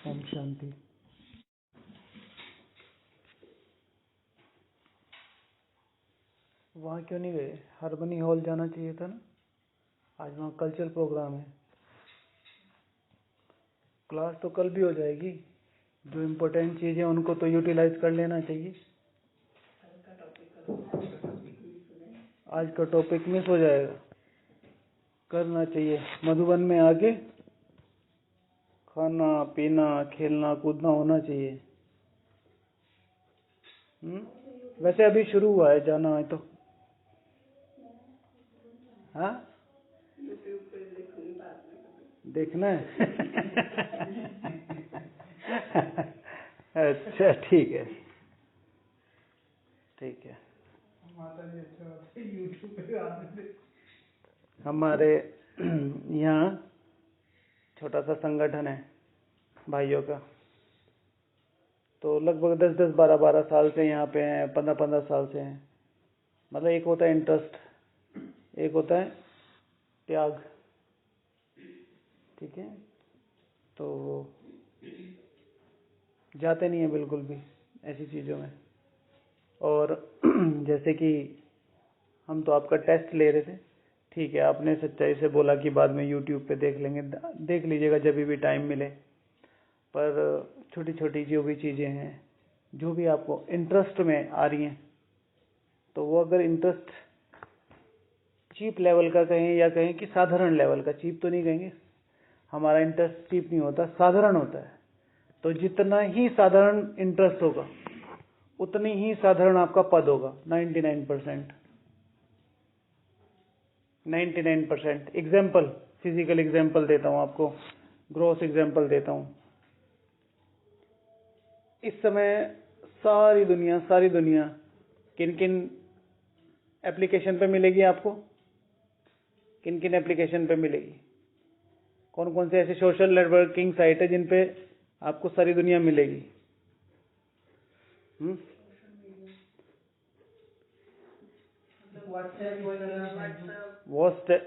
ओम शांति। वहाँ क्यों नहीं गए? हारमनी हॉल जाना चाहिए था ना, आज वहाँ कल्चरल प्रोग्राम है। क्लास तो कल भी हो जाएगी, जो इम्पोर्टेंट चीज़ें उनको तो यूटिलाइज कर लेना चाहिए। आज का टॉपिक मिस हो जाएगा, करना चाहिए। मधुबन में आके खाना पीना खेलना कूदना होना चाहिए। वैसे अभी शुरू हुआ है, जाना है तो। हाँ, देखना है। अच्छा ठीक है, ठीक है। हमारे यहाँ छोटा सा संगठन है भाइयों का, तो लगभग 10-10, 12-12 साल से यहाँ पे हैं, 15-15 साल से हैं। मतलब एक होता है इंटरेस्ट, एक होता है त्याग, ठीक है। तो जाते नहीं है बिल्कुल भी ऐसी चीज़ों में। और जैसे कि हम तो आपका टेस्ट ले रहे थे, ठीक है, आपने सच्चाई से बोला कि बाद में यूट्यूब पे देख लेंगे, देख लीजिएगा जब भी टाइम मिले। पर छोटी छोटी जो भी चीज़ें हैं, जो भी आपको इंटरेस्ट में आ रही हैं, तो वो अगर इंटरेस्ट चीप लेवल का कहें या कहें कि साधारण लेवल का, चीप तो नहीं कहेंगे, हमारा इंटरेस्ट चीप नहीं होता, साधारण होता है। तो जितना ही साधारण इंटरेस्ट होगा उतनी ही साधारण आपका पद होगा। 99% एग्जाम्पल, फिजिकल एग्जाम्पल देता हूं आपको, ग्रॉस एग्जाम्पल देता हूं। इस समय सारी दुनिया किन किन एप्लीकेशन पे मिलेगी आपको? किन किन एप्लीकेशन पे मिलेगी? कौन कौन से ऐसे सोशल नेटवर्किंग साइट है जिन पे आपको सारी दुनिया मिलेगी?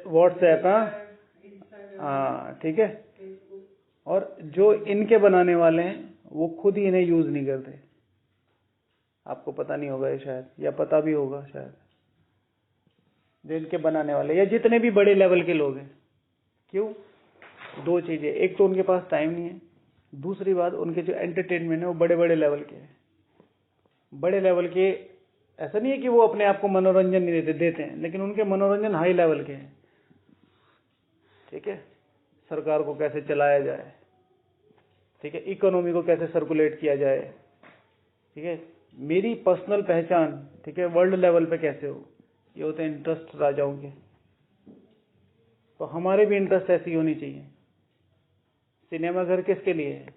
व्हाट्सएप, हाँ ठीक है। और जो इनके बनाने वाले हैं वो खुद ही इन्हें यूज नहीं करते। आपको पता नहीं होगा ये शायद, या पता भी होगा शायद। जो इनके बनाने वाले या जितने भी बड़े लेवल के लोग हैं, क्यों? दो चीजें, एक तो उनके पास टाइम नहीं है, दूसरी बात उनके जो एंटरटेनमेंट है वो बड़े बड़े लेवल के हैं। बड़े लेवल के, ऐसा नहीं है कि वो अपने आप को मनोरंजन नहीं देते हैं, लेकिन उनके मनोरंजन हाई लेवल के हैं, ठीक है। सरकार को कैसे चलाया जाए, ठीक है, इकोनॉमी को कैसे सर्कुलेट किया जाए, ठीक है, मेरी पर्सनल पहचान, ठीक है, वर्ल्ड लेवल पे कैसे हो, ये होते हैं इंटरेस्ट राजाओं के। तो हमारे भी इंटरेस्ट ऐसी होनी चाहिए। सिनेमा घर किसके लिए है?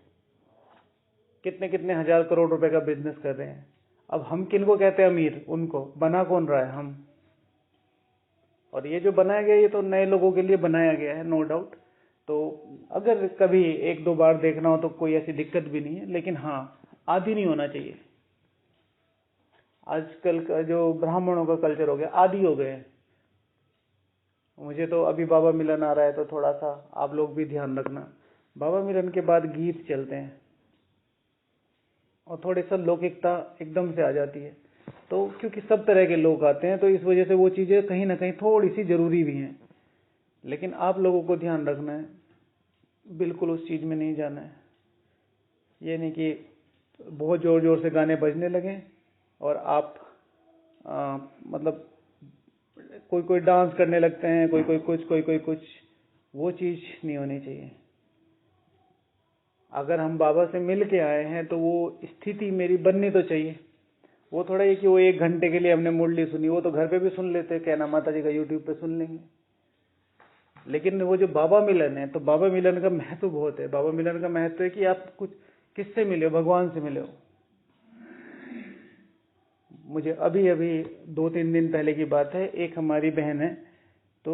कितने कितने हजार करोड़ रुपए का बिजनेस कर रहे हैं। अब हम किनको कहते हैं अमीर? उनको। बना कौन रहा है? हम। और ये जो बनाया गया, ये तो नए लोगों के लिए बनाया गया है, नो डाउट। तो अगर कभी 1-2 बार देखना हो तो कोई ऐसी दिक्कत भी नहीं है, लेकिन हाँ, आदी नहीं होना चाहिए। आजकल का जो ब्राह्मणों का कल्चर हो गया, आदी हो गए। मुझे तो अभी बाबा मिलन आ रहा है, तो थोड़ा सा आप लोग भी ध्यान रखना। बाबा मिलन के बाद गीत चलते हैं और थोड़ी सा लौकिकता एकदम से आ जाती है। तो क्योंकि सब तरह के लोग आते हैं, तो इस वजह से वो चीजें कहीं ना कहीं थोड़ी सी जरूरी भी हैं। लेकिन आप लोगों को ध्यान रखना है, बिल्कुल उस चीज में नहीं जाना है। ये नहीं कि बहुत जोर जोर से गाने बजने लगे और आप मतलब कोई कोई डांस करने लगते हैं, कोई कोई कुछ, कोई कोई कुछ। वो चीज नहीं होनी चाहिए। अगर हम बाबा से मिल के आए हैं तो वो स्थिति मेरी बननी तो चाहिए। वो थोड़ा ये कि वो 1 घंटे के लिए हमने मुरली सुनी, वो तो घर पे भी सुन लेते हैं, कहना माता जी का यूट्यूब पे सुन लेंगे। लेकिन वो जो बाबा मिलन है, तो बाबा मिलन का महत्व बहुत है। बाबा मिलन का महत्व है कि आप कुछ किससे मिले हो? भगवान से मिले हो। मुझे अभी अभी 2-3 दिन पहले की बात है, एक हमारी बहन है, तो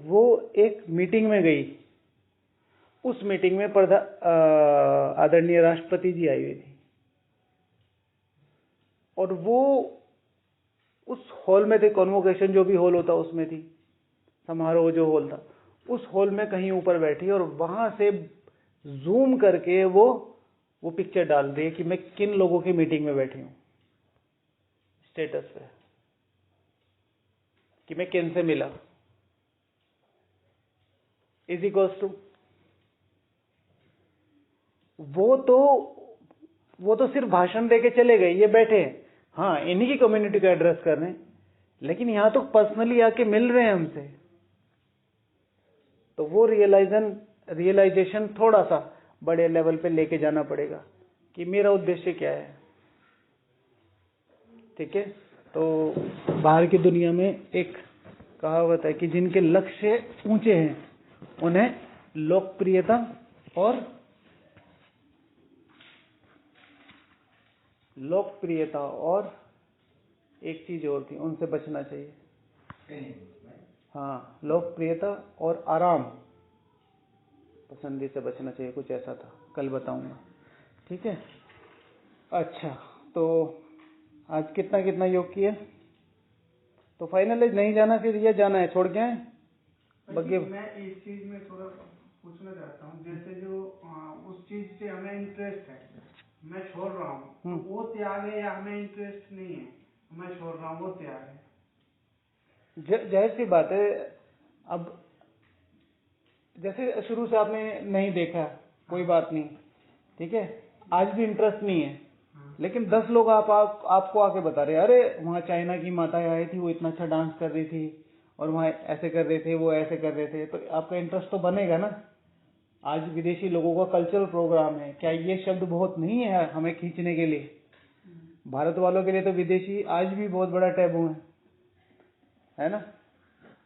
वो एक मीटिंग में गई। उस मीटिंग में आदरणीय राष्ट्रपति जी आई हुई थी, और वो उस हॉल में थे। कॉन्वोकेशन जो भी हॉल होता उसमें थी, समारोह जो हॉल था उस हॉल में कहीं ऊपर बैठी, और वहां से जूम करके वो वो पिक्चर डाल रही है कि मैं किन लोगों की मीटिंग में बैठी हूं, स्टेटस पे, कि मैं किन से मिला, इज इक्वल्स टू वो तो सिर्फ भाषण देके चले गए, ये बैठे हैं, हाँ इन्हीं की कम्युनिटी को एड्रेस कर रहे हैं, लेकिन यहां तो पर्सनली आके मिल रहे हैं हमसे। तो वो रियलाइजेशन थोड़ा सा बड़े लेवल पे लेके जाना पड़ेगा कि मेरा उद्देश्य क्या है। ठीक है, तो बाहर की दुनिया में एक कहावत है कि जिनके लक्ष्य ऊंचे हैं उन्हें लोकप्रियता और एक चीज और थी, उनसे बचना चाहिए। हाँ, लोकप्रियता और आराम पसंदी से बचना चाहिए, कुछ ऐसा था, कल बताऊंगा। ठीक है, अच्छा, तो आज कितना कितना योग किया? तो फाइनलाइज नहीं जाना फिर, ये जाना है, छोड़ के आए बग्गे? मैं इस चीज में थोड़ा पूछना चाहता हूँ, जैसे जो उस चीज से हमें इंटरेस्ट है, मैं छोड़ रहा हूँ, तो वो त्याग है, या हमें इंटरेस्ट नहीं है, मैं छोड़ रहा हूँ, वो त्याग है? जाहिर सी बात है, अब जैसे शुरू से आपने नहीं देखा, कोई बात नहीं, ठीक है, आज भी इंटरेस्ट नहीं है, लेकिन 10 लोग आपको आके बता रहे, अरे वहां चाइना की माताएं आई थी, वो इतना अच्छा डांस कर रही थी, और वहां ऐसे कर रहे थे, वो ऐसे कर रहे थे, तो आपका इंटरेस्ट तो बनेगा ना। आज विदेशी लोगों का कल्चरल प्रोग्राम है, क्या ये शब्द बहुत नहीं है हमें खींचने के लिए? भारत वालों के लिए तो विदेशी आज भी बहुत बड़ा टैबू है ना।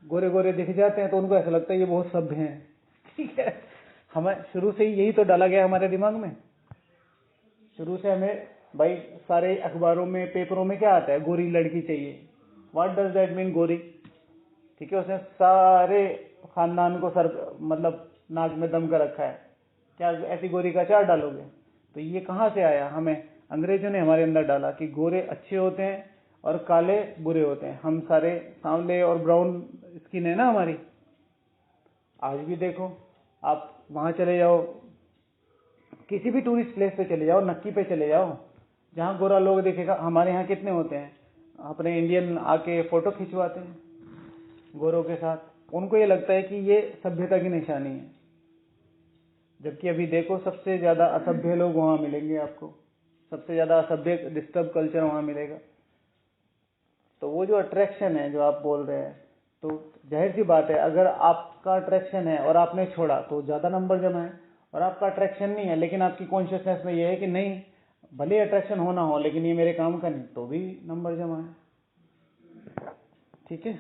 गोरे गोरे दिख जाते हैं तो उनको ऐसा लगता है ये बहुत सभ्य हैं। ठीक है, हमें शुरू से ही यही तो डाला गया हमारे दिमाग में। शुरू से हमें भाई सारे अखबारों में, पेपरों में क्या आता है, गोरी लड़की चाहिए। व्हाट डज दैट मीन, गोरी? ठीक है, उसने सारे खानदान को मतलब नाक में दम कर रखा है, क्या ऐसी गोरी का अचार डालोगे? तो ये कहां से आया? हमें अंग्रेजों ने हमारे अंदर डाला कि गोरे अच्छे होते हैं और काले बुरे होते हैं। हम सारे सांवले और ब्राउन स्किन है ना हमारी। आज भी देखो, आप वहां चले जाओ, किसी भी टूरिस्ट प्लेस पे चले जाओ, नक्की पे चले जाओ, जहां गोरा लोग देखेगा। हमारे यहाँ कितने होते हैं अपने इंडियन आके फोटो खिंचवाते हैं गोरों के साथ, उनको ये लगता है कि ये सभ्यता की निशानी है। जबकि अभी देखो, सबसे ज्यादा असभ्य लोग वहां मिलेंगे आपको, सबसे ज्यादा असभ्य डिस्टर्ब कल्चर वहां मिलेगा। तो वो जो अट्रैक्शन है जो आप बोल रहे हैं, तो जाहिर सी बात है, अगर आपका अट्रैक्शन है और आपने छोड़ा तो ज्यादा नंबर जमा है, और आपका अट्रैक्शन नहीं है लेकिन आपकी कॉन्शियसनेस में ये है कि नहीं, भले अट्रैक्शन होना हो लेकिन ये मेरे काम का नहीं, तो भी नंबर जमा है। ठीक है,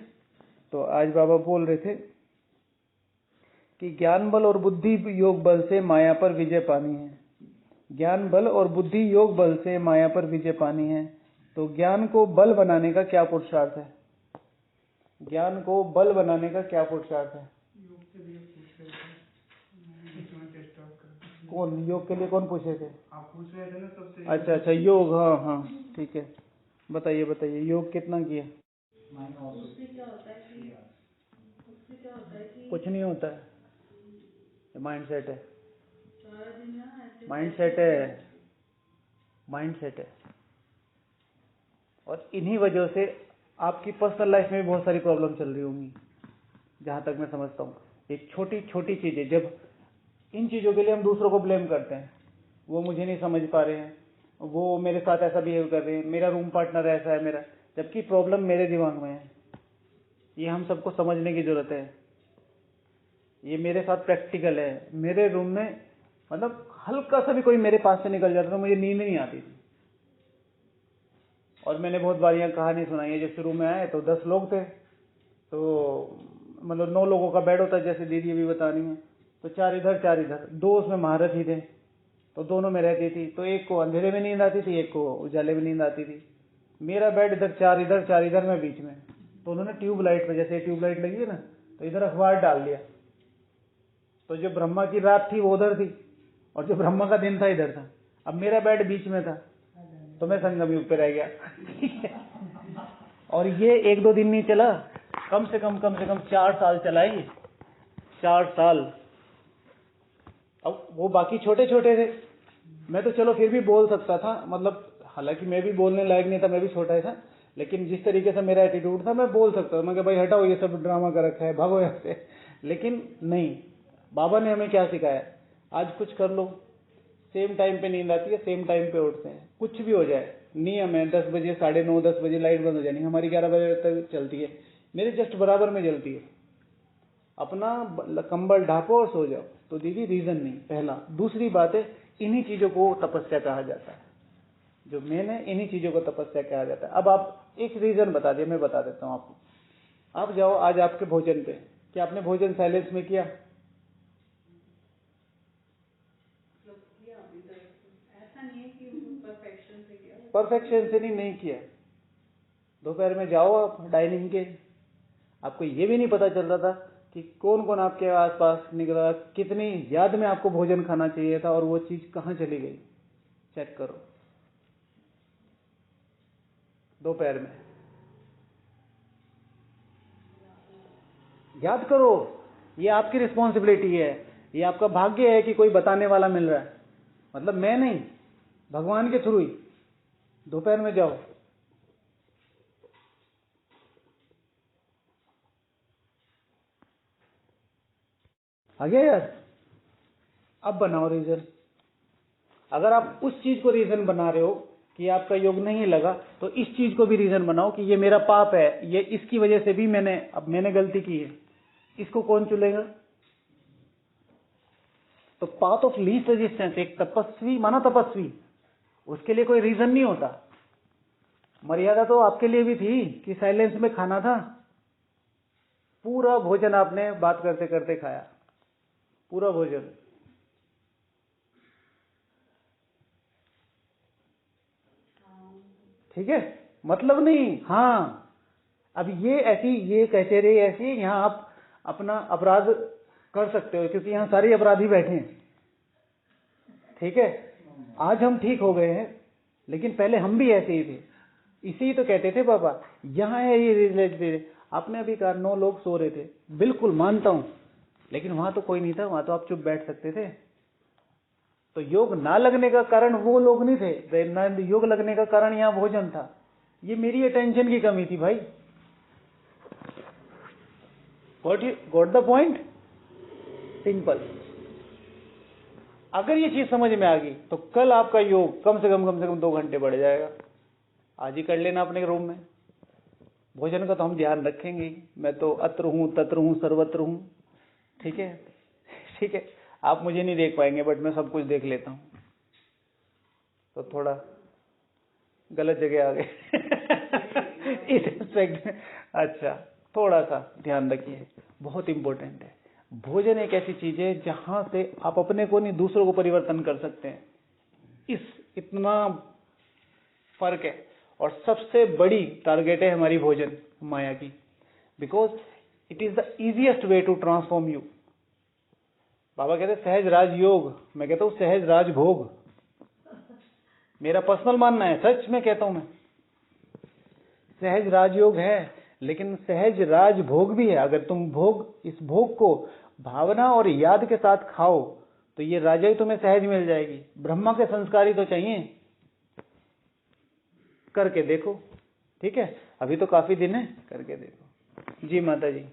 तो आज बाबा बोल रहे थे कि ज्ञान बल और बुद्धि योग बल से माया पर विजय पानी है। ज्ञान बल और बुद्धि योग बल से माया पर विजय पानी है। तो ज्ञान को बल बनाने का क्या पुरुषार्थ है? ज्ञान को बल बनाने का क्या पुरुषार्थ है? कौन योग के लिए, कौन पूछे थे? आप पूछ रहे थे ना सबसे। अच्छा, योग, हाँ हाँ, ठीक है, बताइए योग कितना किया? कुछ नहीं होता है, माइंड सेट है, माइंड सेट है। और इन्हीं वजह से आपकी पर्सनल लाइफ में भी बहुत सारी प्रॉब्लम चल रही होंगी, जहां तक मैं समझता हूँ। एक छोटी छोटी चीजें, जब इन चीजों के लिए हम दूसरों को ब्लेम करते हैं, वो मुझे नहीं समझ पा रहे हैं, वो मेरे साथ ऐसा बिहेव कर रहे हैं, मेरा रूम पार्टनर ऐसा है मेरा, जबकि प्रॉब्लम मेरे दिमाग में है। ये हम सबको समझने की जरूरत है। ये मेरे साथ प्रैक्टिकल है। मेरे रूम में मतलब हल्का सा भी कोई मेरे पास से निकल जाता था, मुझे नींद नहीं आती थी। और मैंने बहुत बार यहाँ कहानी सुनाई है, जब शुरू में आए तो 10 लोग थे, तो मतलब 9 लोगों का बेड होता है, जैसे दीदी अभी बता रही है, तो 4 इधर 4 इधर, 2 उसमें महारथी थे, तो दोनों में रहती थी। तो एक को अंधेरे में नींद आती थी, एक को उजाले में नींद आती थी। मेरा बेड इधर 4 इधर 4 इधर, में बीच में। तो उन्होंने ट्यूबलाइट में, जैसे ट्यूबलाइट लगी है ना, तो इधर अखबार डाल दिया। तो जो ब्रह्मा की रात थी वो उधर थी, और जो ब्रह्मा का दिन था इधर था। अब मेरा बेड बीच में था, तो मैं संगम युग पे रह गया। और ये 1-2 दिन नहीं चला, कम से कम 4 साल चला ही, 4 साल। अब वो बाकी छोटे छोटे थे, मैं तो चलो फिर भी बोल सकता था, मतलब हालांकि मैं भी बोलने लायक नहीं था, मैं भी छोटा ही था, लेकिन जिस तरीके से मेरा एटीट्यूड था मैं बोल सकता था, मैं भाई हटाओ ये सब ड्रामा कर रखा है, भागो यहाँ से। लेकिन नहीं, बाबा ने हमें क्या सिखाया, आज कुछ कर लो, सेम टाइम पे नींद आती है, सेम टाइम पे उठते हैं, कुछ भी हो जाए, नियम है 10 बजे, 9:30, 10 बजे लाइट बंद हो जानी, हमारी 11 बजे तक चलती है, मेरी जस्ट बराबर में जलती है। अपना कंबल ढापो और सो जाओ। तो दीदी रीजन नहीं, पहला। दूसरी बात है, इन्हीं चीजों को तपस्या कहा जाता है, जो मेन है, इन्हीं चीजों को तपस्या कहा जाता है। अब आप एक रीजन बता दिए, मैं बता देता हूं आपको। आप जाओ आज आपके भोजन पे, क्या आपने भोजन साइलेंस में किया? परफेक्शन से नहीं किया। दोपहर में जाओ आप डाइनिंग के, आपको ये भी नहीं पता चल रहा था कि कौन कौन आपके आसपास निकला, कितनी याद में आपको भोजन खाना चाहिए था और वो चीज कहां चली गई, चेक करो दोपहर में। याद करो, ये आपकी रिस्पॉन्सिबिलिटी है, ये आपका भाग्य है कि कोई बताने वाला मिल रहा है, मतलब मैं नहीं, भगवान के थ्रू ही। दोपहर में जाओ, आ गया यार। अब बनाओ रीजन। अगर आप उस चीज को रीजन बना रहे हो कि आपका योग नहीं लगा, तो इस चीज को भी रीजन बनाओ कि ये मेरा पाप है, ये इसकी वजह से भी मैंने गलती की है। इसको कौन चुनेगा? तो पाथ ऑफ लीस्ट रेजिस्टेंस, एक तपस्वी माना तपस्वी, उसके लिए कोई रीजन नहीं होता। मर्यादा तो आपके लिए भी थी कि साइलेंस में खाना था, पूरा भोजन आपने बात करते करते खाया, पूरा भोजन। ठीक है, मतलब नहीं। हाँ, अब ये ऐसी, ये कचहरी ऐसी, यहां आप अपना अपराध कर सकते हो क्योंकि यहां सारे अपराधी बैठे हैं। ठीक है, आज हम ठीक हो गए हैं, लेकिन पहले हम भी ऐसे ही थे। इसी तो कहते थे बाबा, यहां है ये रिलेटेड। आपने अभी कहा 9 लोग सो रहे थे, बिल्कुल मानता हूं, लेकिन वहां तो कोई नहीं था, वहां तो आप चुप बैठ सकते थे। तो योग ना लगने का कारण वो लोग नहीं थे, ना योग लगने का कारण यहां भोजन था। ये मेरी अटेंशन की कमी थी भाई। Got the point? सिंपल। अगर ये चीज समझ में आ गई तो कल आपका योग कम से कम 2 घंटे बढ़ जाएगा। आज ही कर लेना अपने रूम में। भोजन का तो हम ध्यान रखेंगे ही। मैं तो अत्र हूं, तत्र हूं, सर्वत्र हूं। ठीक है, ठीक है। आप मुझे नहीं देख पाएंगे, बट मैं सब कुछ देख लेता हूं। तो थोड़ा गलत जगह आ गए इस एस्पेक्ट में। अच्छा, थोड़ा सा ध्यान रखिए, बहुत इंपॉर्टेंट है। भोजन एक ऐसी चीज है जहां से आप अपने को नहीं, दूसरों को परिवर्तन कर सकते हैं। इतना फर्क है। और सबसे बड़ी टारगेट है हमारी भोजन माया की, because it is the easiest way to transform you. बाबा कहते सहज राजयोग, मैं कहता हूं सहज राजभोग। मेरा पर्सनल मानना है, सच में कहता हूं मैं। सहज राजयोग है, लेकिन सहज राजभोग भी है। अगर तुम इस भोग को भावना और याद के साथ खाओ तो ये राजा ही तुम्हें सहज मिल जाएगी। ब्रह्मा के संस्कार ही तो चाहिए। करके देखो, ठीक है। अभी तो काफी दिन है, करके देखो। जी माता जी।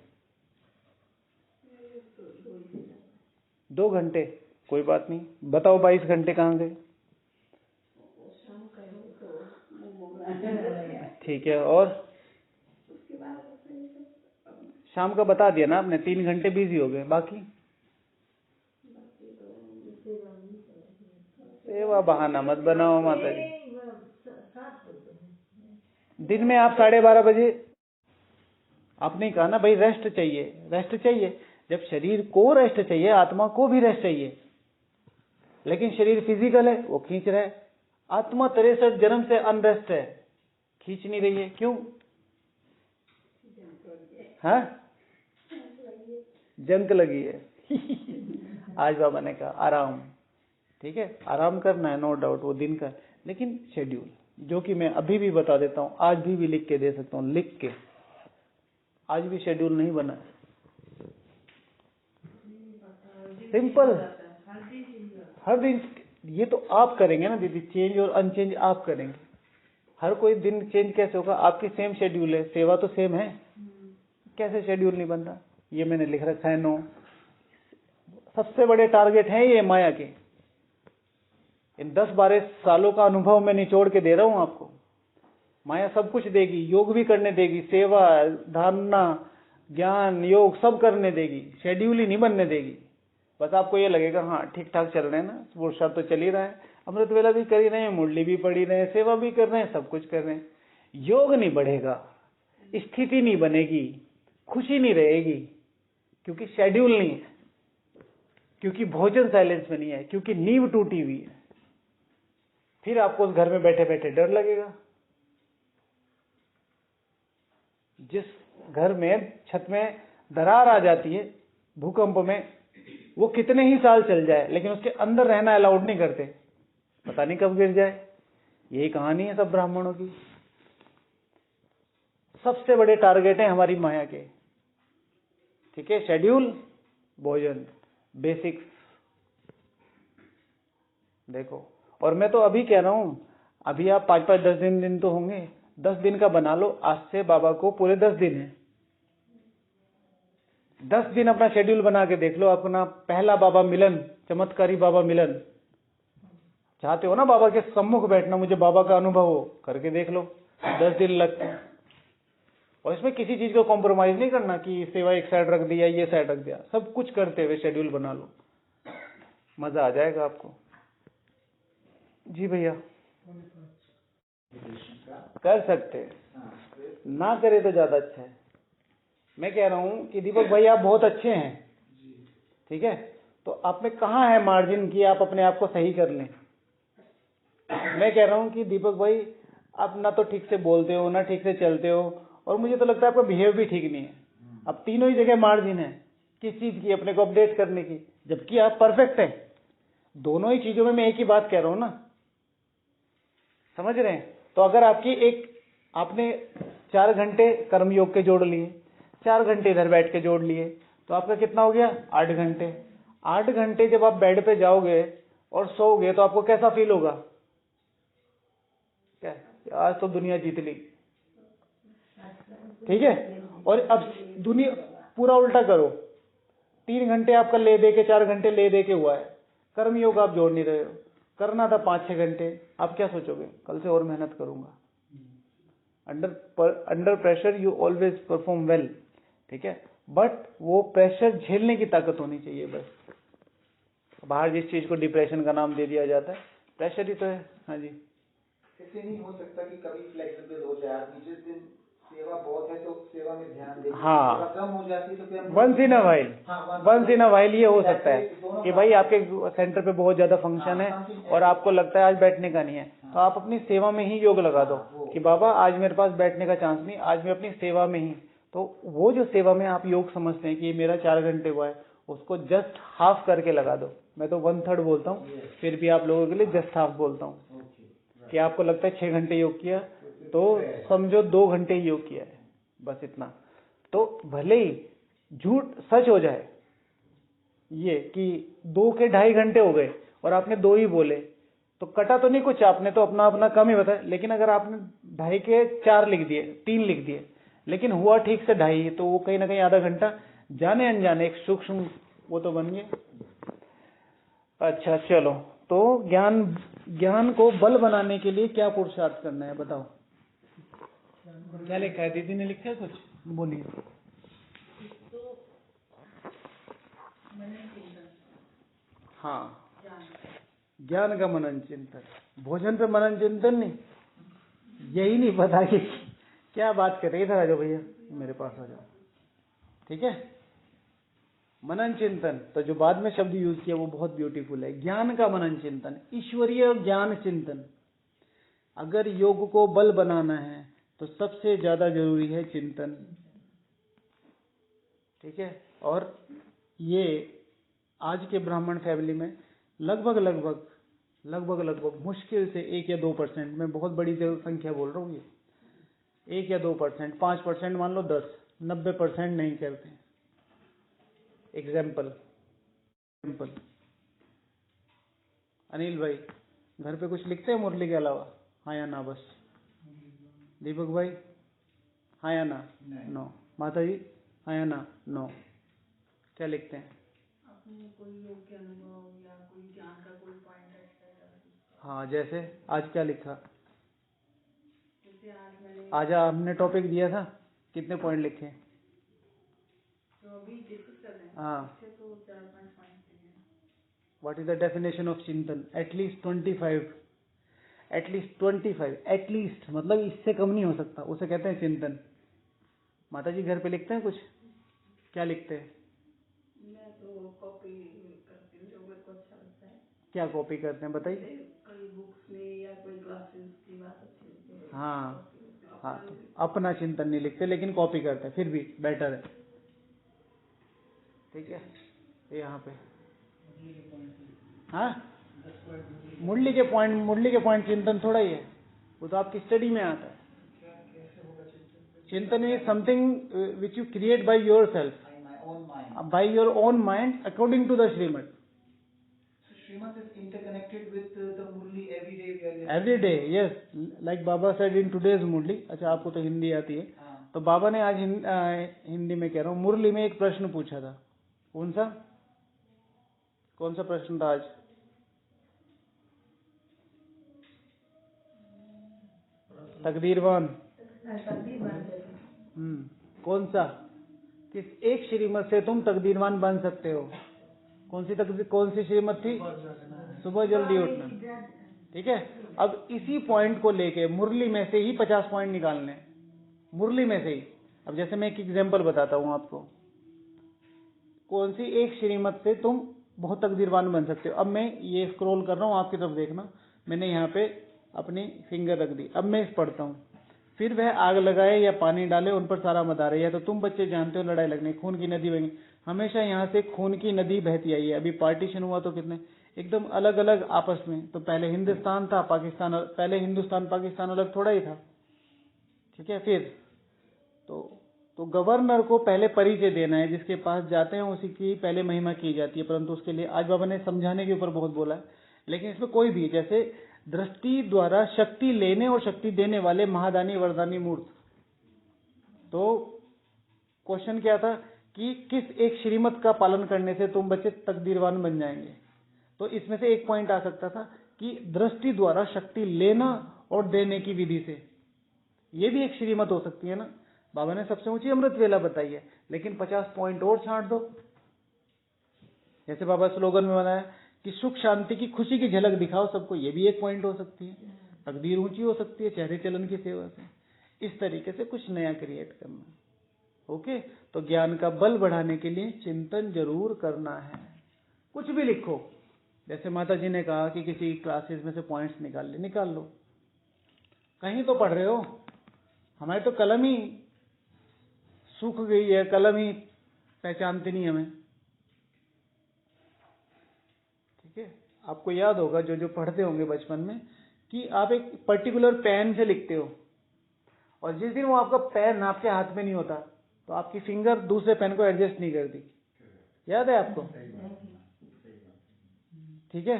2 घंटे, कोई बात नहीं। बताओ 22 घंटे कहाँ गए? ठीक है, और शाम का बता दिया ना आपने, 3 घंटे बिजी हो गए। बाकी सेवा बहाना मत बनाओ माता जी। दिन में आप 12:30 बजे, आपने कहा ना भाई रेस्ट चाहिए, रेस्ट चाहिए। जब शरीर को रेस्ट चाहिए, आत्मा को भी रेस्ट चाहिए। लेकिन शरीर फिजिकल है, वो खींच रहा है। आत्मा 63 जन्म से अनरेस्ट है, खींच नहीं रही है। क्यों? हाँ, जंक लगी है आज बाबा ने कहा आराम। ठीक है, आराम करना है, नो डाउट, वो दिन का। लेकिन शेड्यूल, जो कि मैं अभी भी बता देता हूं, आज भी लिख के दे सकता हूं, लिख के। आज भी शेड्यूल नहीं बना है, सिंपल। हर दिन ये तो आप करेंगे ना दीदी, चेंज और अनचेंज आप करेंगे। हर कोई दिन चेंज कैसे होगा? आपकी सेम शेड्यूल है, सेवा तो सेम है, कैसे शेड्यूल नहीं बन रहा? ये मैंने लिख रखा है 9 सबसे बड़े टारगेट हैं ये माया के। इन 10-12 सालों का अनुभव मैं निचोड़ के दे रहा हूं आपको। माया सब कुछ देगी, योग भी करने देगी, सेवा, धारणा, ज्ञान, योग सब करने देगी, शेड्यूल ही नहीं बनने देगी। बस आपको ये लगेगा हाँ ठीक ठाक चल रहे हैं ना, पुरुषार्थ तो चल ही रहा है, अमृत वेला भी कर ही रहे हैं, मुरली भी पढ़ी रहे हैं, सेवा भी कर रहे हैं, सब कुछ कर रहे हैं। योग नहीं बढ़ेगा, स्थिति नहीं बनेगी, खुशी नहीं रहेगी, क्योंकि शेड्यूल नहीं है, क्योंकि भोजन साइलेंस में नहीं है, क्योंकि नींव टूटी हुई है। फिर आपको उस घर में बैठे बैठे डर लगेगा। जिस घर में छत में दरार आ जाती है भूकंप में, वो कितने ही साल चल जाए लेकिन उसके अंदर रहना अलाउड नहीं करते, पता नहीं कब गिर जाए। यही कहानी है सब ब्राह्मणों की। सबसे बड़े टारगेट हैं हमारी माया के, ठीक है? शेड्यूल, भोजन, बेसिक्स देखो। और मैं तो अभी कह रहा हूं, अभी आप 5-5, 10 दिन तो होंगे, 10 दिन का बना लो। आज से बाबा को पूरे 10 दिन है, 10 दिन अपना शेड्यूल बना के देख लो। अपना पहला बाबा मिलन, चमत्कारी बाबा मिलन चाहते हो ना, बाबा के सम्मुख बैठना, मुझे बाबा का अनुभव हो, करके देख लो। 10 दिन लगते हैं, और इसमें किसी चीज को कॉम्प्रोमाइज नहीं करना कि सेवा एक साइड रख दिया, ये साइड रख दिया, सब कुछ करते हुए शेड्यूल बना लो, मजा आ जाएगा आपको। जी भैया, कर सकते हैं, ना करे तो ज्यादा अच्छा है। मैं कह रहा हूं कि दीपक भाई आप बहुत अच्छे हैं, ठीक है? तो आप में कहाँ है मार्जिन कि आप अपने आप को सही कर लें? मैं कह रहा हूं कि दीपक भाई आप ना तो ठीक से बोलते हो, ना ठीक से चलते हो, और मुझे तो लगता है आपका बिहेव भी ठीक नहीं है। अब तीनों ही जगह मार्जिन है, किस चीज की? अपने को अपडेट करने की, जबकि आप परफेक्ट हैं। दोनों ही चीजों में मैं एक ही बात कह रहा हूं ना, समझ रहे हैं? तो अगर आपने 4 घंटे कर्मयोग के जोड़ लिए, 4 घंटे इधर बैठ के जोड़ लिए, तो आपका कितना हो गया? 8 घंटे। 8 घंटे जब आप बेड पे जाओगे और सोओगे तो आपको कैसा फील होगा? क्या आज तो दुनिया जीत ली, ठीक है? और अब दुनिया पूरा उल्टा करो, 3 घंटे आपका ले दे के, 4 घंटे ले दे के हुआ है, कर्मयोग आप जोड़ नहीं रहे हो, करना था 5-6 घंटे। आप क्या सोचोगे? कल से और मेहनत करूंगा। Under pressure you always perform well, ठीक है? बट वो प्रेशर झेलने की ताकत होनी चाहिए बस। बाहर जिस चीज को डिप्रेशन का नाम दे दिया जाता है, प्रेशर ही तो है। हाँ जी, ऐसे नहीं हो सकता कि कभी फ्लेक्सिबल हो जाए आदमी, जिस दिन सेवा बहुत है तो सेवा में ध्यान दे, हाँ, सेवा कम हो जाती है तो फिर वंस इन अ वाइल ये हो सकता है कि भाई आपके सेंटर पे बहुत ज्यादा फंक्शन है और आपको लगता है आज बैठने का नहीं है, तो आप अपनी सेवा में ही योग लगा दो कि बाबा आज मेरे पास बैठने का चांस नहीं, आज मैं अपनी सेवा में ही। तो वो जो सेवा में आप योग समझते हैं कि ये मेरा 4 घंटे हुआ है, उसको जस्ट हाफ करके लगा दो। मैं तो 1/3 बोलता हूँ, फिर भी आप लोगों के लिए जस्ट हाफ बोलता हूँ कि आपको लगता है 6 घंटे योग किया तो समझो 2 घंटे ही योग किया है, बस इतना। तो भले ही झूठ सच हो जाए ये कि 2 के 2.5 घंटे हो गए और आपने 2 ही बोले, तो कटा तो नहीं कुछ, आपने तो अपना अपना कम ही बताया। लेकिन अगर आपने 2.5 के 4 लिख दिए, 3 लिख दिए, लेकिन हुआ ठीक से 2.5, तो वो कहीं ना कहीं आधा घंटा जाने अनजाने एक सूक्ष्म वो तो बन गया। अच्छा चलो, तो ज्ञान को बल बनाने के लिए क्या पुरुषार्थ करना है बताओ? क्या लिखा है? दीदी ने लिखा है कुछ? बोलिए। हाँ, ज्ञान का मनन चिंतन, भोजन पे मनन चिंतन नहीं, यही नहीं पता कि क्या बात कर रही है। इधर आ जाओ भैया, मेरे पास आ जाओ, ठीक है? मनन चिंतन, तो जो बाद में शब्द यूज किया वो बहुत ब्यूटीफुल है। ज्ञान का मनन चिंतन, ईश्वरीय ज्ञान चिंतन। अगर योग को बल बनाना है तो सबसे ज्यादा जरूरी है चिंतन, ठीक है? और ये आज के ब्राह्मण फैमिली में लगभग मुश्किल से 1 या 2%, मैं बहुत बड़ी संख्या बोल रहा हूँ, ये 1 या 2%, 5% मान लो, 90% नहीं करते। एग्जाम्पल, अनिल भाई घर पे कुछ लिखते हैं मुरली के अलावा? हाँ या ना बस? दीपक भाई हाँ या ना? नो। माता जी हाँ या ना? नो। क्या लिखते हैं? अपने कोई योग के अनुभव या कोई ज्ञान का कोई पॉइंट ऐसा? हाँ, जैसे आज क्या लिखा? जैसे आज मैंने आज हमने टॉपिक दिया था, कितने पॉइंट लिखे? जो अभी डिस्कस कर रहे हैं हाँ। उससे तो 4-5 पॉइंट दिए हैं। What is the definition of चिंतन? एटलीस्ट 25। एटलीस्ट मतलब इससे कम नहीं हो सकता, उसे कहते हैं चिंतन। माता जी घर पे लिखते हैं कुछ? क्या लिखते हैं? मैं तो कॉपी करती हूँ जो मेरे को अच्छा लगता है। क्या कॉपी करते हैं बताइए? जैसे कोई बुक्स में या कोई क्लासेस की बात अच्छी लगती है। हाँ हाँ, तो अपना चिंतन नहीं लिखते लेकिन कॉपी करते हैं, फिर भी बेटर है। ठीक है, यहाँ पे हाँ मुरली के पॉइंट चिंतन थोड़ा ही है, वो तो आपकी स्टडी में आता है। Chintan is something which you create by yourself, by your own mind according to the Srimad. Srimad is interconnected with the Murli every day. Every day, yes, like Baba said in today's Murli. अच्छा, आपको तो हिंदी आती है, तो बाबा ने आज हिंदी में कह रहा हूँ, मुरली में एक प्रश्न पूछा था। कौन सा प्रश्न था आज? तकदीरवान। कौन सा? किस एक श्रीमत से तुम तकदीरवान बन सकते हो? कौन सी श्रीमत थी? सुबह जल्दी उठना। ठीक है, अब इसी पॉइंट को लेके मुरली में से ही 50 पॉइंट निकालने, मुरली में से ही। अब जैसे मैं एक एग्जांपल बताता हूं आपको, कौन सी एक श्रीमत से तुम बहुत तकदीरवान बन सकते हो। अब मैं ये स्क्रॉल कर रहा हूं, आपकी तरफ देखना, मैंने यहाँ पे अपनी फिंगर रख दी। अब मैं इस पढ़ता हूँ, फिर वह आग लगाए या पानी डाले उन पर सारा मदार है। या तो तुम बच्चे जानते हो लड़ाई लगने, खून की नदी बहेगी। हमेशा यहाँ से खून की नदी बहती आई है। अभी पार्टीशन हुआ तो कितने एकदम अलग अलग आपस में, तो पहले हिंदुस्तान था, पाकिस्तान, पहले हिंदुस्तान पाकिस्तान अलग थोड़ा ही था। ठीक है, फिर तो गवर्नर को पहले परिचय देना है, जिसके पास जाते हैं उसी की पहले महिमा की जाती है। परंतु उसके लिए आज बाबा ने समझाने के ऊपर बहुत बोला है, लेकिन इसमें कोई भी, जैसे दृष्टि द्वारा शक्ति लेने और शक्ति देने वाले महादानी वरदानी मूर्त। तो क्वेश्चन क्या था कि किस एक श्रीमत का पालन करने से तुम बच्चे तकदीरवान बन जाएंगे? तो इसमें से एक पॉइंट आ सकता था कि दृष्टि द्वारा शक्ति लेना और देने की विधि से, ये भी एक श्रीमत हो सकती है ना। बाबा ने सबसे ऊंची अमृत वेला बताई है, लेकिन 50 पॉइंट और छांट दो। जैसे बाबा स्लोगन में बनाया कि सुख शांति की खुशी की झलक दिखाओ सबको, ये भी एक पॉइंट हो सकती है। तकदीर ऊंची हो सकती है चेहरे चलन की सेवा से। इस तरीके से कुछ नया क्रिएट करना। ओके, तो ज्ञान का बल बढ़ाने के लिए चिंतन जरूर करना है। कुछ भी लिखो, जैसे माता जी ने कहा कि किसी क्लासेस में से पॉइंट्स निकाल लो। कहीं तो पढ़ रहे हो, हमारी तो कलम ही सूख गई है, कलम ही पहचानती नहीं हमें। ठीक है, आपको याद होगा जो पढ़ते होंगे बचपन में कि आप एक पर्टिकुलर पेन से लिखते हो, और जिस दिन वो आपका पेन आपके हाथ में नहीं होता तो आपकी फिंगर दूसरे पेन को एडजस्ट नहीं करती। याद है आपको? ठीक है,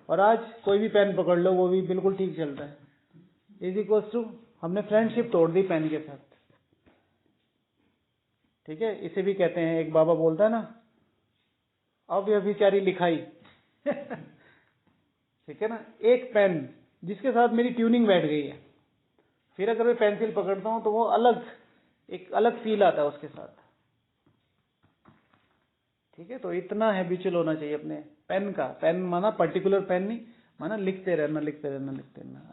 और आज कोई भी पेन पकड़ लो वो भी बिल्कुल ठीक चलता है। इज इक्वल्स टू हमने फ्रेंडशिप तोड़ दी पेन के साथ। ठीक है, इसे भी कहते हैं, एक बाबा बोलता है ना, अव्यभिचारी लिखाई। ठीक है ना, एक पेन जिसके साथ मेरी ट्यूनिंग बैठ गई है, फिर अगर मैं पेंसिल पकड़ता हूं तो वो एक अलग फील आता है उसके साथ। ठीक है, तो इतना हैबिचुअल होना चाहिए अपने पेन का। पेन माना पर्टिकुलर पेन नहीं, माना लिखते रहना।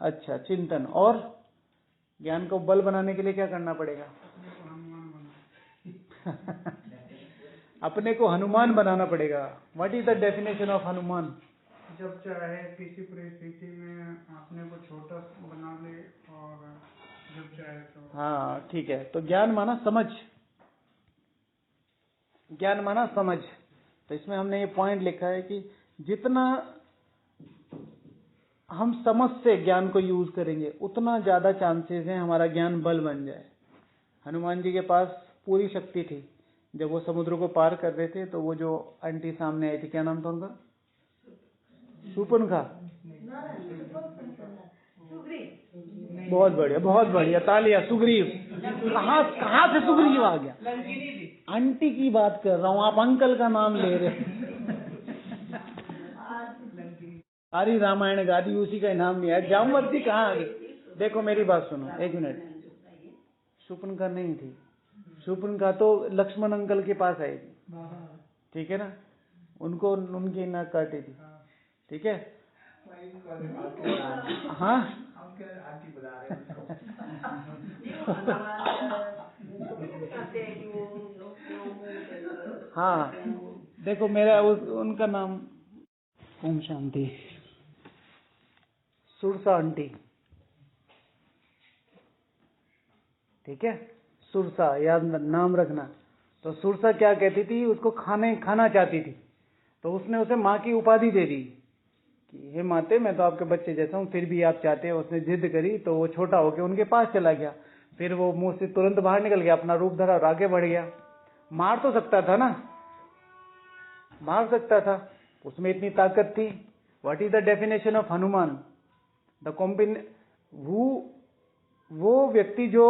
अच्छा, चिंतन और ज्ञान को बल बनाने के लिए क्या करना पड़ेगा? अपने को हनुमान बनाना पड़ेगा। What is the definition of Hanuman? जब चाहे किसी परिस्थिति में अपने को छोटा बना ले, और जब चाहे तो। हाँ ठीक है, तो ज्ञान माना समझ। तो इसमें हमने ये पॉइंट लिखा है कि जितना हम समझ से ज्ञान को यूज करेंगे उतना ज्यादा चांसेस हैं हमारा ज्ञान बल बन जाए। हनुमान जी के पास पूरी शक्ति थी। जब वो समुद्र को पार कर रहे थे तो वो जो आंटी सामने आई थी, क्या नाम था उनका? शूर्पणखा। बहुत बढ़िया, बहुत बढ़िया, तालियां। सुग्रीव, कहाँ से सुग्रीव आ गया? आंटी की बात कर रहा हूँ, आप अंकल का नाम ले रहे हैं। सारी रामायण गादी, उसी का नाम नहीं है। जामवंती कहाँ आ गई? देखो मेरी बात सुनो, एक मिनट। शूर्पणखा नहीं थी, शूर्पणखा तो लक्ष्मण अंकल के पास आई थी, ठीक है ना? उनको उनकी नाक काटी थी, ठीक है? हाँ हाँ, देखो मेरा उनका नाम ओम शांति, सुरसा आंटी, ठीक है? सुरसा, याद नाम रखना। तो सुरसा क्या कहती थी? उसको खाना चाहती थी, तो उसने उसे माँ की उपाधि दे दी कि हे माते, मैं तो आपके बच्चे जैसा हूँ, फिर भी आप चाहते हो। उसने जिद करी तो वो छोटा होकर उनके पास चला गया। फिर वो मुंह से तुरंत बाहर निकल गया, अपना रूप धरा और आगे बढ़ गया। मार तो सकता था ना, मार सकता था, उसमें इतनी ताकत थी। What is the definition of Hanuman? वो व्यक्ति जो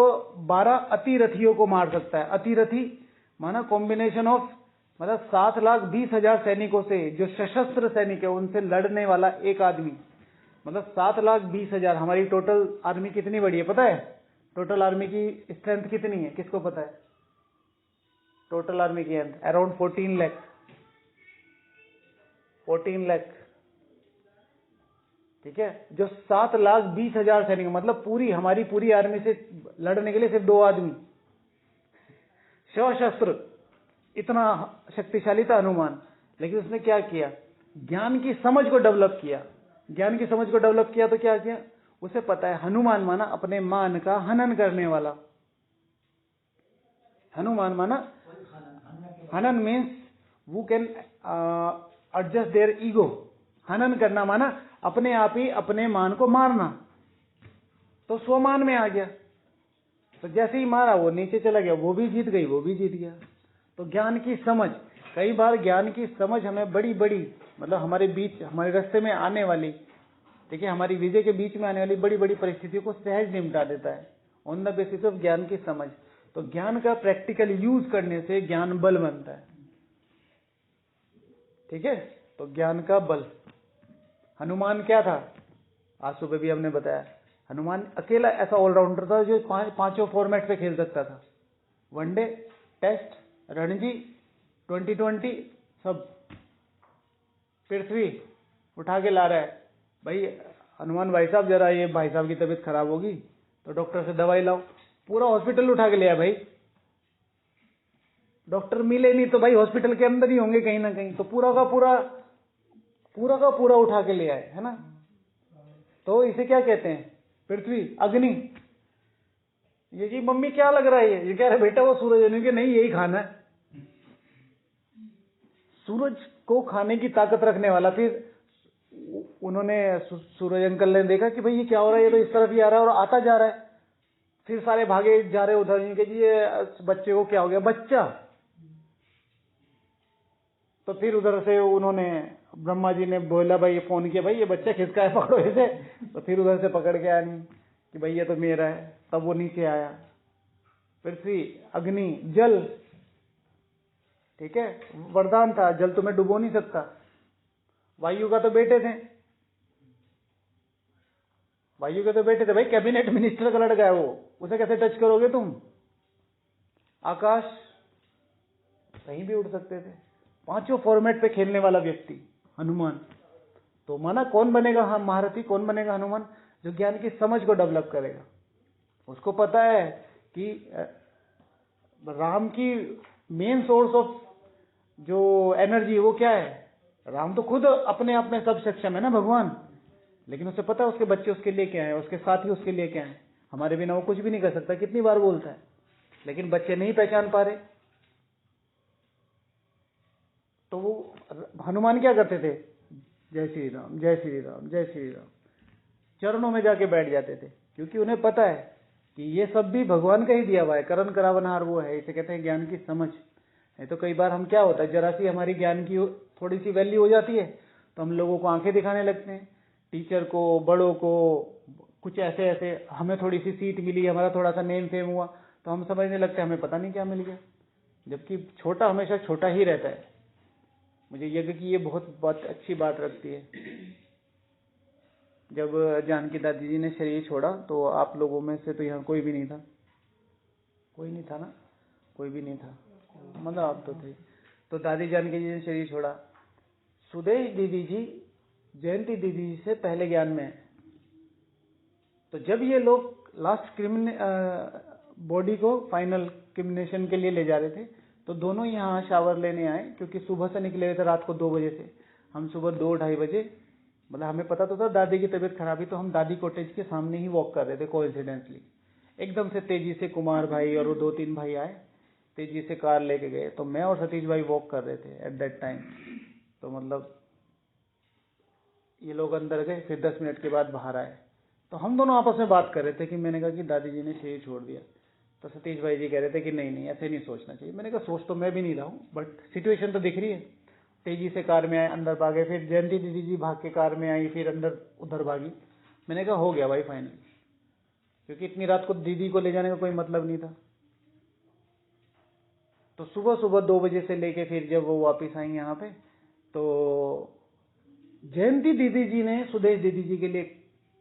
12 अतिरथियों को मार सकता है। अतिरथी माना कॉम्बिनेशन ऑफ, मतलब 7,20,000 सैनिकों से, जो सशस्त्र सैनिक है उनसे लड़ने वाला एक आदमी, मतलब 7,20,000। हमारी टोटल आर्मी कितनी बड़ी है पता है? टोटल आर्मी की स्ट्रेंथ कितनी है, किसको पता है? टोटल आर्मी की अराउंड 14 लाख। 14 लाख, ठीक है? जो 7,20,000 सैनिक, मतलब हमारी पूरी आर्मी से लड़ने के लिए सिर्फ 2 आदमी सशस्त्र। इतना शक्तिशाली था हनुमान। लेकिन उसने क्या किया? ज्ञान की समझ को डेवलप किया। ज्ञान की समझ को डेवलप किया तो क्या किया? उसे पता है हनुमान माना अपने मान का हनन करने वाला। हनुमान माना, हनन means who can adjust their ego. हनन करना माना अपने आप ही अपने मान को मारना। तो स्वमान में आ गया, तो जैसे ही मारा वो नीचे चला गया, वो भी जीत गई, वो भी जीत गया। तो ज्ञान की समझ, कई बार ज्ञान की समझ हमें बड़ी बड़ी, मतलब हमारे बीच, हमारे रास्ते में आने वाली, ठीक है, हमारी विजय के बीच में आने वाली बड़ी बड़ी परिस्थितियों को सहज निपटा देता है ऑन द बेसिस ऑफ ज्ञान की समझ। तो ज्ञान का प्रैक्टिकल यूज करने से ज्ञान बल बनता है, ठीक है? तो ज्ञान का बल। हनुमान क्या था? आज सुबह भी हमने बताया, हनुमान अकेला ऐसा ऑलराउंडर था जो पांचों फॉर्मेट पे खेल सकता था। वनडे, टेस्ट, रणजी, 2020 सब। पृथ्वी उठा के ला रहा है, भाई हनुमान भाई साहब, जरा ये भाई साहब की तबीयत खराब होगी तो डॉक्टर से दवाई लाओ। पूरा हॉस्पिटल उठा के लिया भाई। डॉक्टर मिले नहीं तो भाई हॉस्पिटल के अंदर ही होंगे कहीं ना कहीं, तो पूरा का पूरा उठा के ले आए, है ना? तो इसे क्या कहते हैं? पृथ्वी, अग्नि। ये जी मम्मी क्या लग रहा है? ये कह रहे बेटा वो सूरज है। नहीं, यही खाना है। सूरज को खाने की ताकत रखने वाला। फिर उन्होंने, सूरज अंकल ने देखा कि भाई ये क्या हो रहा है, ये तो इस तरफ ही आ रहा है और आता जा रहा है। फिर सारे भागे जा रहे उधर कि जी ये बच्चे को क्या हो गया, बच्चा। तो फिर उधर से उन्होंने, ब्रह्मा जी ने बोला भाई, ये फोन किया, भाई ये बच्चा किसका है, पकड़ो इसे। तो फिर उधर से पकड़ के आया नहीं कि भाई ये तो मेरा है। तब वो नीचे आया। पृथ्वी, अग्नि, जल, ठीक है, वरदान था, जल तुम्हें डुबो नहीं सकता। वायु का तो बेटे थे, भाई कैबिनेट मिनिस्टर का लड़का है वो, उसे कैसे टच करोगे तुम? आकाश, कहीं भी उड़ सकते थे। पांचों फॉर्मेट पे खेलने वाला व्यक्ति हनुमान। तो माना कौन बनेगा हम महारथी, कौन बनेगा हनुमान? जो ज्ञान की समझ को डेवलप करेगा। उसको पता है कि राम की मेन सोर्स ऑफ जो एनर्जी वो क्या है? राम तो खुद अपने आप में सब सक्षम है ना भगवान, लेकिन उसे पता है उसके बच्चे उसके लिए क्या है, उसके साथी उसके लिए क्या है। हमारे बिना वो कुछ भी नहीं कर सकता, कितनी बार बोलता है, लेकिन बच्चे नहीं पहचान पा रहे। तो वो हनुमान क्या करते थे? जय श्री राम, जय श्री राम, जय श्री राम, चरणों में जाके बैठ जाते थे, क्योंकि उन्हें पता है कि ये सब भी भगवान का ही दिया हुआ है। करण करावनहार वो है, इसे कहते हैं ज्ञान की समझ। नहीं तो कई बार हम क्या होता है, जरा सी हमारी ज्ञान की थोड़ी सी वैल्यू हो जाती है तो हम लोगों को आंखें दिखाने लगते हैं, टीचर को, बड़ों को, कुछ ऐसे ऐसे, हमें थोड़ी सी सीट मिली, हमारा थोड़ा सा नेम फेम हुआ, तो हम समझने लगते हैं हमें पता नहीं क्या मिल गया, जबकि छोटा हमेशा छोटा ही रहता है। मुझे यज्ञ की ये बहुत अच्छी बात लगती है। जब जानकी दादी जी ने शरीर छोड़ा तो आप लोगों में से तो यहाँ कोई भी नहीं था, कोई नहीं था ना, कोई भी नहीं था, मतलब आप तो थे। तो दादी जानकी जी ने शरीर छोड़ा, सुदेश दीदी जी जयंती दीदी जी से पहले ज्ञान में है। तो जब ये लोग लास्ट बॉडी को फाइनल क्रिमिनेशन के लिए ले जा रहे थे, तो दोनों यहाँ शावर लेने आए, क्योंकि सुबह से निकले हुए थे रात को 2 बजे से। हम सुबह 2-2:30 बजे, मतलब हमें पता तो था दादी की तबीयत खराब है, तो हम दादी कॉटेज के सामने ही वॉक कर रहे थे। कोइंसिडेंटली एकदम से तेजी से कुमार भाई और वो 2-3 भाई आए, तेजी से कार लेके गए। तो मैं और सतीश भाई वॉक कर रहे थे एट दैट टाइम। तो मतलब ये लोग अंदर गए, फिर 10 मिनट के बाद बाहर आए। तो हम दोनों आपस में बात कर रहे थे कि मैंने कहा कि दादी जी ने शरीर छोड़ दिया। तो सतीश भाई जी कह रहे थे कि नहीं नहीं, ऐसे नहीं सोचना चाहिए। मैंने कहा सोच तो मैं भी नहीं रहा हूँ, बट सिचुएशन तो दिख रही है। तेजी से कार में आए, अंदर भागे, फिर जयंती दीदी जी भाग के कार में आई, फिर अंदर उधर भागी। मैंने कहा हो गया भाई फाइनल, क्योंकि इतनी रात को दीदी को ले जाने का कोई मतलब नहीं था। तो सुबह सुबह 2 बजे से लेके फिर जब वो वापिस आई यहाँ पे, तो जयंती दीदी जी ने सुदेश दीदी जी के लिए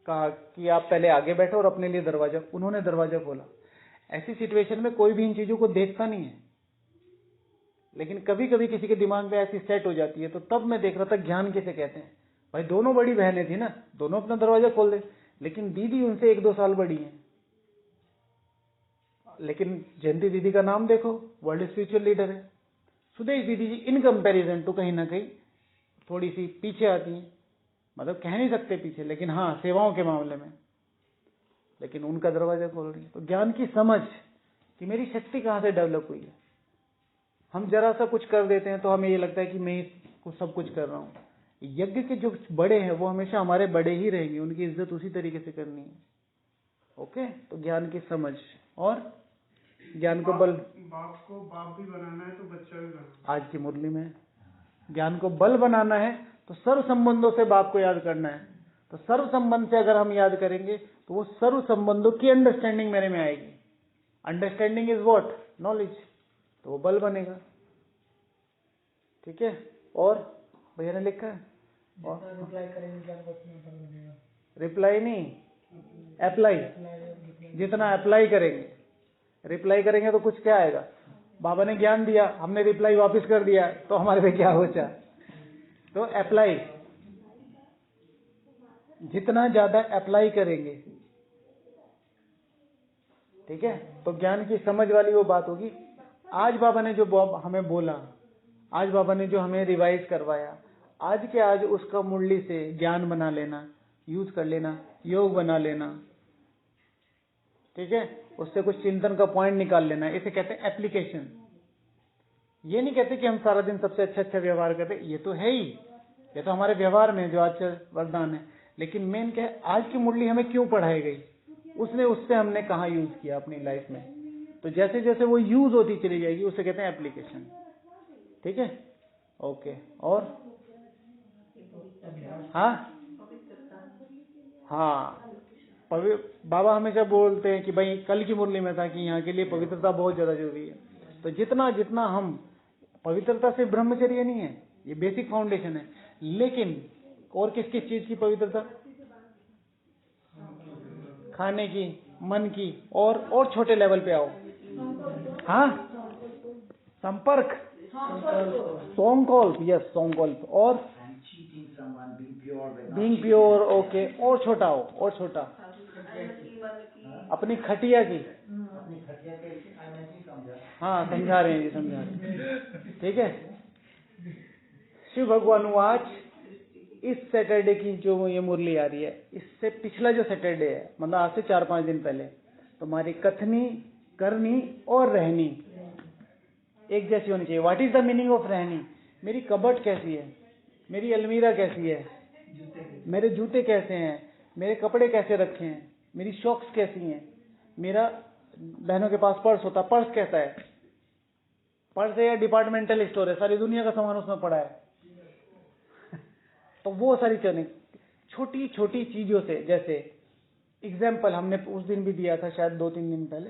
कहा कि आप पहले आगे बैठो और अपने लिए दरवाजा, उन्होंने दरवाजा खोला। ऐसी सिचुएशन में कोई भी इन चीजों को देखता नहीं है, लेकिन कभी कभी किसी के दिमाग में ऐसी सेट हो जाती है। तो तब मैं देख रहा था ज्ञान किसे कहते हैं। भाई दोनों बड़ी बहनें थी ना, दोनों अपना दरवाजा खोल दे, लेकिन दीदी उनसे 1-2 साल बड़ी है। लेकिन जयंती दीदी का नाम देखो, वर्ल्ड स्पिरिचुअल लीडर है। सुदेश दीदी जी इन कंपैरिजन तो कहीं ना कहीं थोड़ी सी पीछे आती है, मतलब कह नहीं सकते पीछे, लेकिन हाँ सेवाओं के मामले में, लेकिन उनका दरवाजा खोल रही है। तो ज्ञान की समझ कि मेरी शक्ति कहाँ से डेवलप हुई है। हम जरा सा कुछ कर देते हैं तो हमें ये लगता है कि मैं सब कुछ कर रहा हूँ। यज्ञ के जो बड़े हैं वो हमेशा हमारे बड़े ही रहेंगे, उनकी इज्जत उसी तरीके से करनी है। ओके, तो ज्ञान की समझ और ज्ञान को बल, बाप को बाप भी बनाना है तो बच्चा भी बनाना। आज की मुरली में ज्ञान को बल बनाना है तो सर्व संबंधों से बाप को याद करना है। तो सर्व संबंध से अगर हम याद करेंगे तो वो सर्व संबंधों की अंडरस्टैंडिंग मेरे में आएगी। Understanding is what? नॉलेज। तो वो बल बनेगा। ठीक है, और भैया ने लिखा है, और रिप्लाई करेंगे ज्ञान को उतना बल बनेगा। रिप्लाई नहीं, अप्लाई। जितना अप्लाई करेंगे, रिप्लाई करेंगे तो कुछ क्या आएगा? बाबा ने ज्ञान दिया, हमने रिप्लाई वापस कर दिया, तो हमारे पे क्या बचा? तो अप्लाई, जितना ज्यादा अप्लाई करेंगे, ठीक है, तो ज्ञान की समझ वाली वो बात होगी। आज बाबा ने जो हमें बोला, आज बाबा ने जो हमें रिवाइज करवाया, आज के आज उसका मुरली से ज्ञान बना लेना, यूज कर लेना, योग बना लेना, ठीक है, उससे कुछ चिंतन का पॉइंट निकाल लेना, इसे कहते हैं एप्लीकेशन। ये नहीं कहते कि हम सारा दिन सबसे अच्छा व्यवहार करते, ये तो है ही, ये तो हमारे व्यवहार में जो आज वरदान है। लेकिन मेन क्या है, आज की मुरली हमें क्यों पढ़ाई गई, उससे हमने कहाँ यूज किया अपनी लाइफ में। तो जैसे जैसे वो यूज होती चली जाएगी उसे कहते हैं एप्लीकेशन। ठीक है, ओके, और हाँ, बाबा हमेशा बोलते हैं कि भाई कल की मुरली में था कि यहाँ के लिए पवित्रता बहुत ज्यादा जरूरी है। तो जितना जितना हम, पवित्रता से ब्रह्मचर्य नहीं है, ये बेसिक फाउंडेशन है, लेकिन और किस किस चीज की पवित्रता? खाने की, मन की, और छोटे लेवल पे आओ। हाँ, संपर्क, song call, yes song call, और बीइंग प्योर, ओके, और छोटा हो, और छोटा, अपनी खटिया की, हाँ समझा रहे हैं जी, समझा रहे हैं। ठीक है, शिव भगवान आज इस सैटरडे की जो ये मुरली आ रही है, इससे पिछला जो सैटरडे है, मतलब आज से 4-5 दिन पहले, तुम्हारी कथनी, करनी और रहनी एक जैसी होनी चाहिए। What is the meaning of रहनी? मेरी कबर्ड कैसी है, मेरी अलमीरा कैसी है, मेरे जूते कैसे हैं, मेरे कपड़े कैसे रखे हैं, मेरी शॉक्स कैसी हैं, मेरा, बहनों के पास पर्स होता, पर्स कैसा है, पर्स है या डिपार्टमेंटल स्टोर है, सारी दुनिया का सामान उसमें पड़ा है। तो वो सारी चीजें, छोटी छोटी चीजों से, जैसे एग्जाम्पल हमने उस दिन भी दिया था, शायद 2-3 दिन पहले,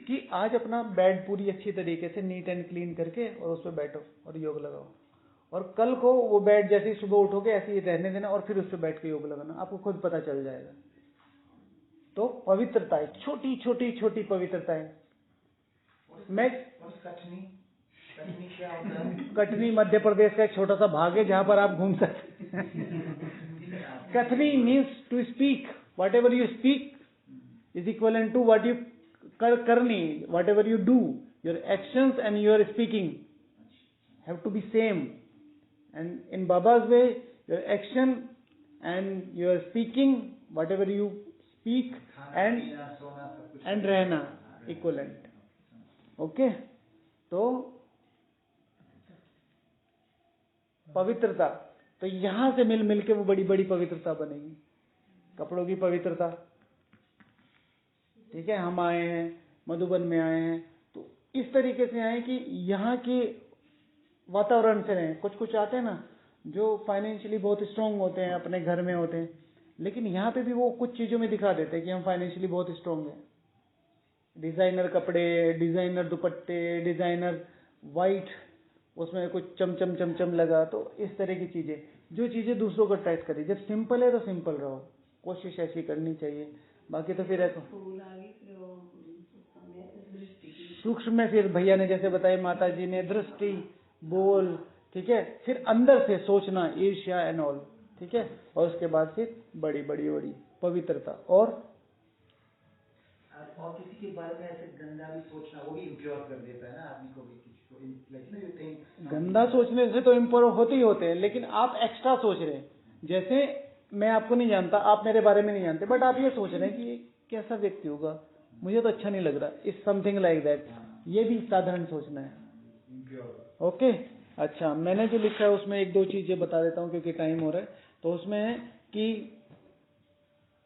कि आज अपना बेड पूरी अच्छी तरीके से नीट एंड क्लीन करके और उस पर बैठो और योग लगाओ, और कल को वो बेड जैसे ही सुबह उठोगे ऐसे ही रहने देना और फिर उस पर बैठ के योग लगाना, आपको खुद पता चल जाएगा। तो पवित्रता है, छोटी छोटी छोटी पवित्रता है। मैं कटनी क्या होता है? कटनी मध्य प्रदेश का एक छोटा सा भाग है जहां पर आप घूम सकते हैं। Kathni means to speak, whatever you speak is equal to what you karni, whatever you do, your actions and your speaking have to be same, and in Baba's way your action and your speaking, whatever you speak and रहना equivalent. Okay, तो पवित्रता, तो यहां से मिल मिल के वो बड़ी बड़ी पवित्रता बनेगी। कपड़ों की पवित्रता, ठीक है, हम आए हैं मधुबन में आए हैं तो इस तरीके से आए कि यहाँ के वातावरण से रहें। कुछ कुछ आते हैं ना जो फाइनेंशियली बहुत स्ट्रांग होते हैं, अपने घर में होते हैं, लेकिन यहाँ पे भी वो कुछ चीजों में दिखा देते हैं कि हम फाइनेंशियली बहुत स्ट्रांग हैं। डिजाइनर कपड़े, डिजाइनर दुपट्टे, डिजाइनर वाइट, उसमें कुछ चमचम चमचम लगा, तो इस तरह की चीजें, जो चीजें दूसरों को अट्रैक्ट करें। जब सिंपल है तो सिंपल रहो, कोशिश ऐसी करनी चाहिए। बाकी तो फिर ऐसा सूक्ष्म में, फिर भैया ने जैसे बताया, माता जी ने दृष्टि, बोल, ठीक है, फिर अंदर से सोचना, ईर्ष्या एंड ऑल, ठीक है, और उसके बाद फिर बड़ी बड़ी बड़ी पवित्रता। और किसी के बारे में ऐसे गंदा भी सोचना, वो भी इम्प्योर कर देता है ना आदमी को भी। गंदा सोचने से तो इम्प्योर होते ही होते हैं, लेकिन आप एक्स्ट्रा सोच रहे हैं। जैसे मैं आपको नहीं जानता, आप मेरे बारे में नहीं जानते, बट आप ये सोच रहे हैं कि ये कैसा व्यक्ति होगा, मुझे तो अच्छा नहीं लग रहा, इज समथिंग लाइक दैट। ये भी साधारण सोचना है। ओके, अच्छा, मैंने जो लिखा है उसमें 1-2 चीजें बता देता हूँ क्योंकि टाइम हो रहा है। तो उसमें है कि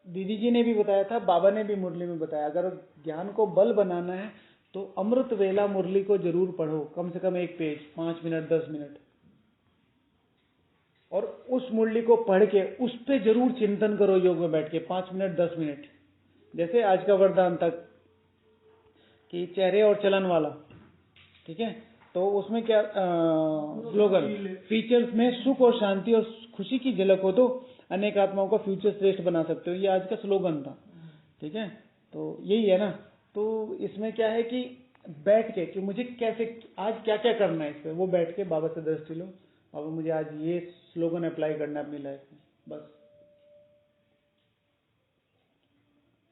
दीदी जी ने भी बताया था, बाबा ने भी मुरली में बताया, अगर ज्ञान को बल बनाना है तो अमृत वेला मुरली को जरूर पढ़ो, कम से कम 1 पेज, 5 मिनट 10 मिनट, और उस मुरली को पढ़ के उस पे जरूर चिंतन करो योग में बैठ के 5 मिनट 10 मिनट। जैसे आज का वरदान तक कि चेहरे और चलन वाला, ठीक है, तो उसमें क्या स्लोगन, फीचर्स में सुख और शांति और खुशी की झलक हो तो अनेक आत्माओं का फ्यूचर श्रेष्ठ बना सकते हो, ये आज का स्लोगन था, ठीक है। तो यही है ना। तो इसमें क्या है कि बैठ के कि मुझे कैसे आज क्या क्या करना है, इस पे वो बैठ के बाबा से दृष्टि लो, बाबा मुझे आज ये स्लोगन अप्लाई करना है अपनी लाइफ में, बस।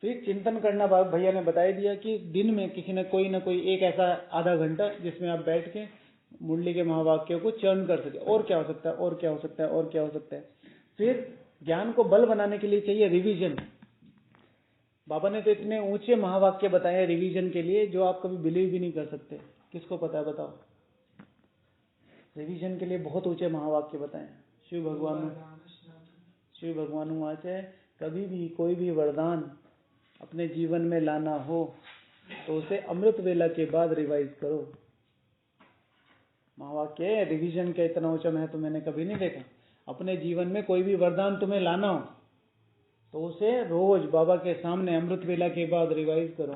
फिर चिंतन करना, बाबा भैया ने बता दिया कि दिन में किसी न कोई एक ऐसा आधा घंटा जिसमें आप बैठ के मुरली के महावाक्यों को चरण कर सके, और क्या हो सकता है, और क्या हो सकता है, और क्या हो सकता है। फिर ज्ञान को बल बनाने के लिए चाहिए रिवीजन। बाबा ने तो इतने ऊंचे महावाक्य बताए रिवीजन के लिए जो आप कभी बिलीव भी नहीं कर सकते। किसको पता है बताओ? रिवीजन के लिए बहुत ऊंचे महावाक्य बताए। शिव भगवान वाचे, कभी भी कोई भी वरदान अपने जीवन में लाना हो तो उसे अमृत वेला के बाद रिवाइज करो। महावाक्य रिवीजन का इतना ऊंचा महत्व मैंने कभी नहीं देखा। अपने जीवन में कोई भी वरदान तुम्हें लाना हो तो उसे रोज बाबा के सामने अमृत वेला के बाद रिवाइज करो,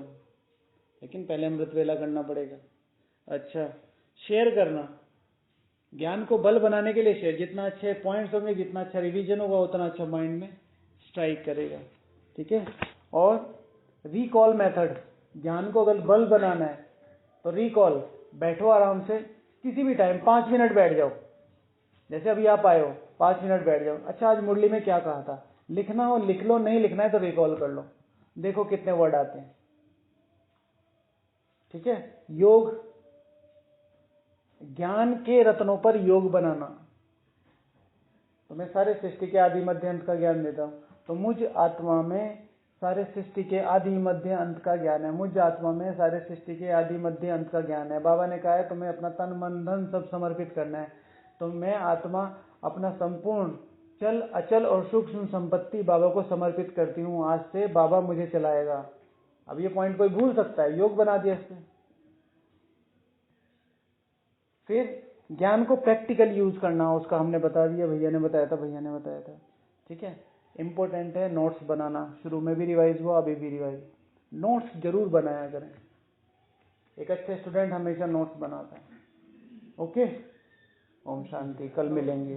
लेकिन पहले अमृत वेला करना पड़ेगा। अच्छा, शेयर करना, ज्ञान को बल बनाने के लिए शेयर, जितना अच्छे पॉइंट्स होंगे, जितना अच्छा रिवीजन होगा, उतना अच्छा माइंड में स्ट्राइक करेगा, ठीक है। और रिकॉल मेथड, ज्ञान को अगर बल बनाना है तो रिकॉल, बैठो आराम से किसी भी टाइम 5 मिनट बैठ जाओ, जैसे अभी आप आए हो 5 मिनट बैठ जाओ। अच्छा, आज मुरली में क्या कहा था, लिखना हो लिख लो, नहीं लिखना है तो रिकॉल कर लो, देखो कितने वर्ड आते हैं, ठीक है। योग, ज्ञान के रत्नों पर योग बनाना। तो मैं सारे सृष्टि के आदि मध्य अंत का ज्ञान देता हूं, तो मुझ आत्मा में सारे सृष्टि के आदि मध्य अंत का ज्ञान है, मुझ आत्मा में सारे सृष्टि के आदि मध्य अंत का ज्ञान है। बाबा ने कहा है तुम्हें अपना तन मन धन सब समर्पित करना है, तो मैं आत्मा अपना संपूर्ण चल अचल और सूक्ष्म संपत्ति बाबा को समर्पित करती हूँ। आज से बाबा मुझे चलाएगा। अब ये पॉइंट कोई भूल सकता है, योग बना दिया इसने। फिर ज्ञान को प्रैक्टिकल यूज करना, उसका हमने बता दिया, भैया ने बताया था, ठीक है। इम्पोर्टेंट है नोट्स बनाना। शुरू में भी रिवाइज हुआ, अभी भी रिवाइज। नोट्स जरूर बनाया करें। एक अच्छे स्टूडेंट हमेशा नोट्स बनाता है। ओके, ओम शांति। कल मिलेंगे।